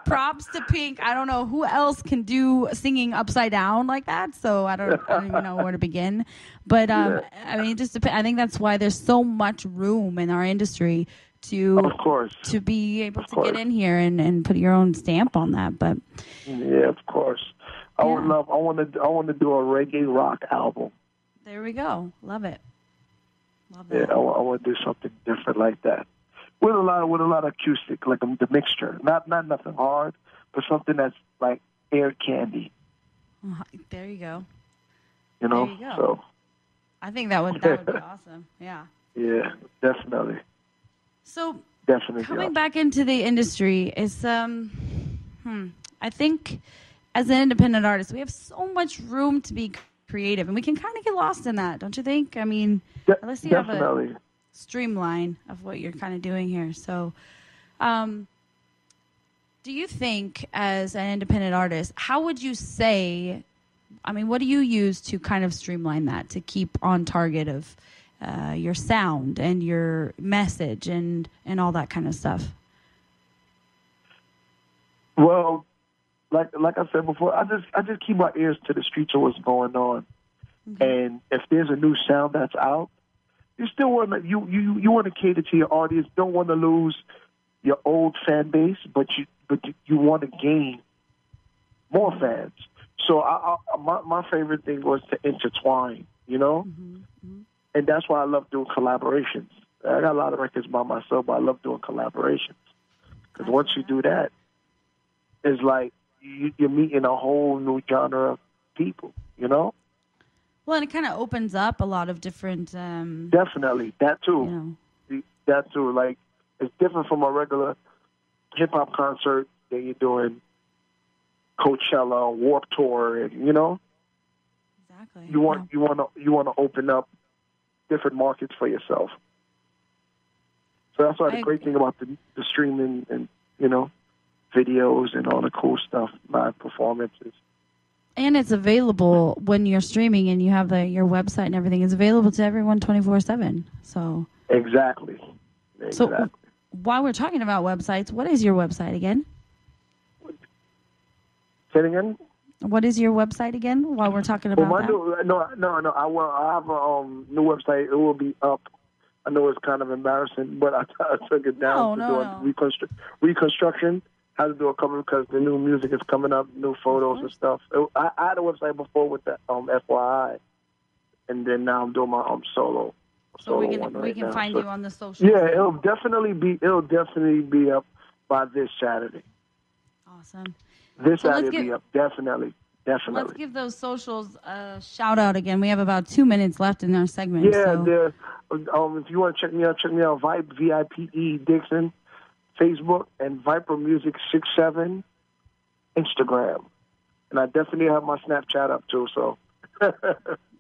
props to Pink. I don't know who else can do singing upside down like that, so I don't even know where to begin. But I mean, it just depends. I think that's why there's so much room in our industry to be able to get in here and put your own stamp on that. But yeah, of course. I want to do a reggae rock album. There we go. Love it. Love that. Yeah, I want to do something different like that, with a lot of acoustic, like the mixture. Not nothing hard, but something that's like air candy. There you go. There you go. So I think that would be awesome. Yeah. Yeah, definitely. So definitely coming back into the industry is I think as an independent artist, we have so much room to be creative, and we can kind of get lost in that, don't you think? I mean, unless you have streamline of what you're kind of doing here. So, do you think, as an independent artist, how would you say, I mean, what do you use to kind of streamline that, to keep on target of your sound and your message and all that kind of stuff? Well, like I said before, I just keep my ears to the streets of what's going on. Mm-hmm. And if there's a new sound that's out, you still want to you want to cater to your audience. Don't want to lose your old fan base, but you want to gain more fans. So my favorite thing was to intertwine, you know, and that's why I love doing collaborations. I got a lot of records by myself, but I love doing collaborations because once you do that, it's like you're meeting a whole new genre of people, you know. Well, and it kind of opens up a lot of different... Definitely. That, too. You know. That, too. Like, it's different from a regular hip-hop concert that you're doing Coachella, Warped Tour, and, you know? Exactly. You want to open up different markets for yourself. So that's why the great thing about the streaming and, you know, videos and all the cool stuff, live performances. And it's available when you're streaming and you have your website and everything. It's available to everyone 24/7. So Exactly. So while we're talking about websites, what is your website again? Say it again? What is your website again while we're talking about that? I have a new website. It will be up. I know it's kind of embarrassing, but I took it down to do reconstruction. How to do a cover because the new music is coming up, new photos and stuff. I had a website before with the FYI, and then now I'm doing my solo. So we can find you on the social. Yeah, it'll definitely be up by this Saturday. Awesome. This Saturday will be up, definitely. Let's give those socials a shout out again. We have about 2 minutes left in our segment. Yeah, if you want to check me out, Vipe, VIPE Dixon. Facebook and Viper Music 67 Instagram, and I definitely have my Snapchat up too. So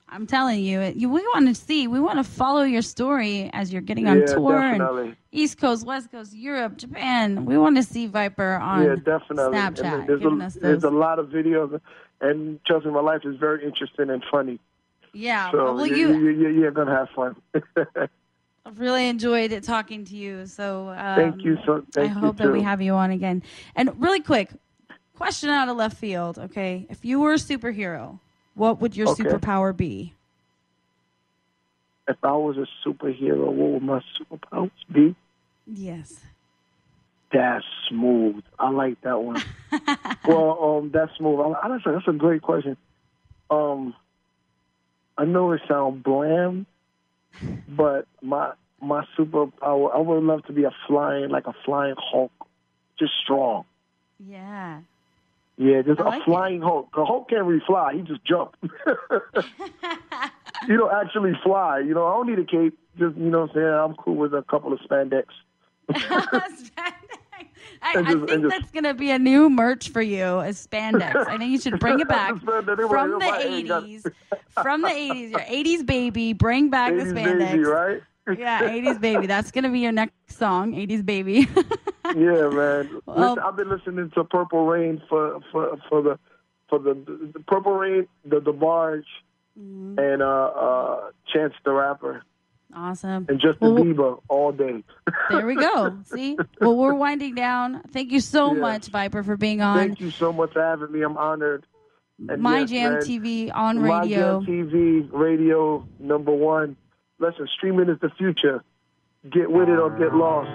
I'm telling you, we want to follow your story as you're getting on tour and East Coast, West Coast, Europe, Japan. We want to see Viper on Snapchat. There's a lot of videos, and trust me, my life is very interesting and funny. Yeah, so you're gonna have fun. I've really enjoyed talking to you. So thank you. I hope that we have you on again. And really quick, question out of left field. Okay, if you were a superhero, what would your superpower be? If I was a superhero, what would my superpowers be? Yes. That's smooth. I like that one. Well, that's smooth. Honestly, that's a great question. I know it sounds bland. But my superpower, I would love to be a flying Hulk, just strong. Yeah. Yeah, just a flying Hulk. The Hulk can't really fly; he just jump. You don't actually fly. You know, I don't need a cape. Just what I'm saying, I'm cool with a couple of spandex. I think that's going to be a new merch for you, is spandex. I think you should bring it back from the 80s. From the 80s, your 80s baby, bring back the spandex. Baby, right? Yeah, 80s baby. That's going to be your next song, 80s baby. Yeah, man. Listen, I've been listening to Purple Rain for the Purple Rain, the Barge, and Chance the Rapper. Awesome. And Justin Bieber all day. There we go. See? Well, we're winding down. Thank you so much, Viper, for being on. Thank you so much for having me. I'm honored. And My Jam TV on radio. My Jam TV, radio #1. Listen, streaming is the future. Get with it or get lost.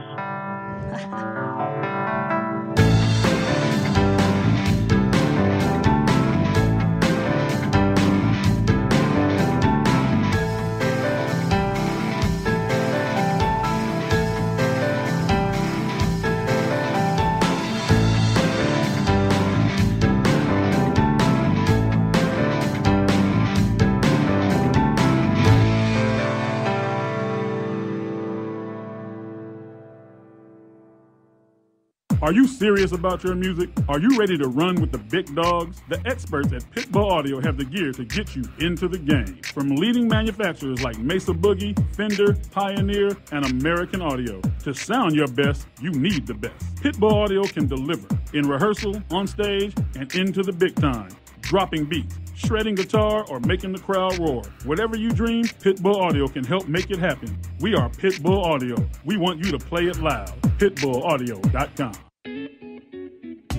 Are you serious about your music? Are you ready to run with the big dogs? The experts at Pitbull Audio have the gear to get you into the game. From leading manufacturers like Mesa Boogie, Fender, Pioneer, and American Audio. To sound your best, you need the best. Pitbull Audio can deliver in rehearsal, on stage, and into the big time. Dropping beats, shredding guitar, or making the crowd roar. Whatever you dream, Pitbull Audio can help make it happen. We are Pitbull Audio. We want you to play it loud. PitbullAudio.com.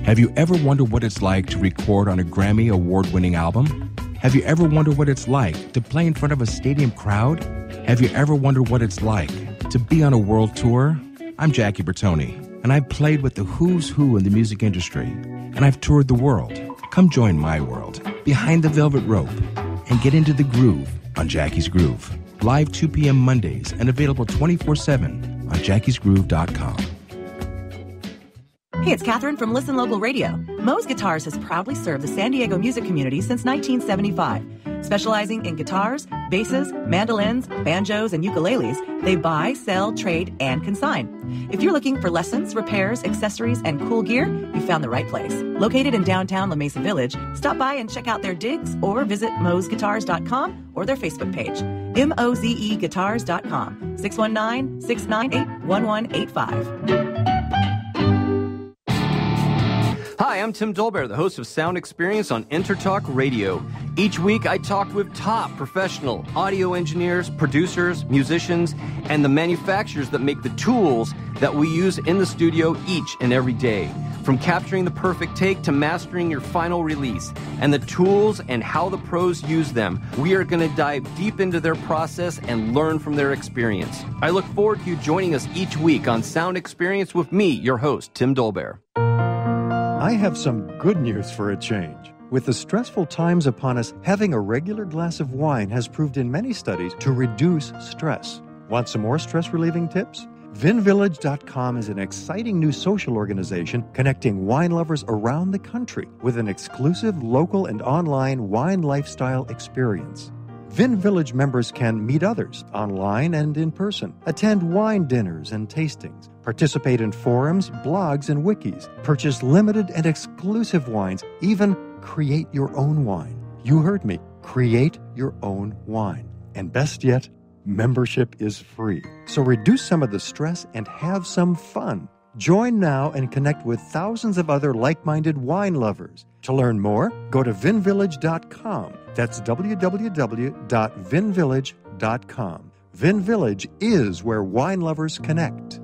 Have you ever wondered what it's like to record on a Grammy award-winning album? Have you ever wondered what it's like to play in front of a stadium crowd? Have you ever wondered what it's like to be on a world tour? I'm Jackie Bertoni, and I've played with the who's who in the music industry, and I've toured the world. Come join my world, behind the velvet rope, and get into the groove on Jackie's Groove. Live 2 p.m. Mondays and available 24/7 on jackiesgroove.com. Hey, it's Catherine from Listen Local Radio. Moe's Guitars has proudly served the San Diego music community since 1975. Specializing in guitars, basses, mandolins, banjos, and ukuleles, they buy, sell, trade, and consign. If you're looking for lessons, repairs, accessories, and cool gear, you found the right place. Located in downtown La Mesa Village, stop by and check out their digs or visit mozeguitars.com or their Facebook page. mozeguitars.com, 619-698-1185. Hi, I'm Tim Dolbear, the host of Sound Experience on Intertalk Radio. Each week, I talk with top professional audio engineers, producers, musicians, and the manufacturers that make the tools that we use in the studio each and every day. From capturing the perfect take to mastering your final release, and the tools and how the pros use them, we are going to dive deep into their process and learn from their experience. I look forward to you joining us each week on Sound Experience with me, your host, Tim Dolbear. I have some good news for a change. With the stressful times upon us, having a regular glass of wine has proved in many studies to reduce stress. Want some more stress-relieving tips? VinVillage.com is an exciting new social organization connecting wine lovers around the country with an exclusive local and online wine lifestyle experience. Vin Village members can meet others online and in person, attend wine dinners and tastings, participate in forums, blogs, and wikis, purchase limited and exclusive wines, even create your own wine. You heard me. Create your own wine. And best yet, membership is free. So reduce some of the stress and have some fun. Join now and connect with thousands of other like-minded wine lovers. To learn more, go to vinvillage.com. That's www.vinvillage.com. Vin Village is where wine lovers connect.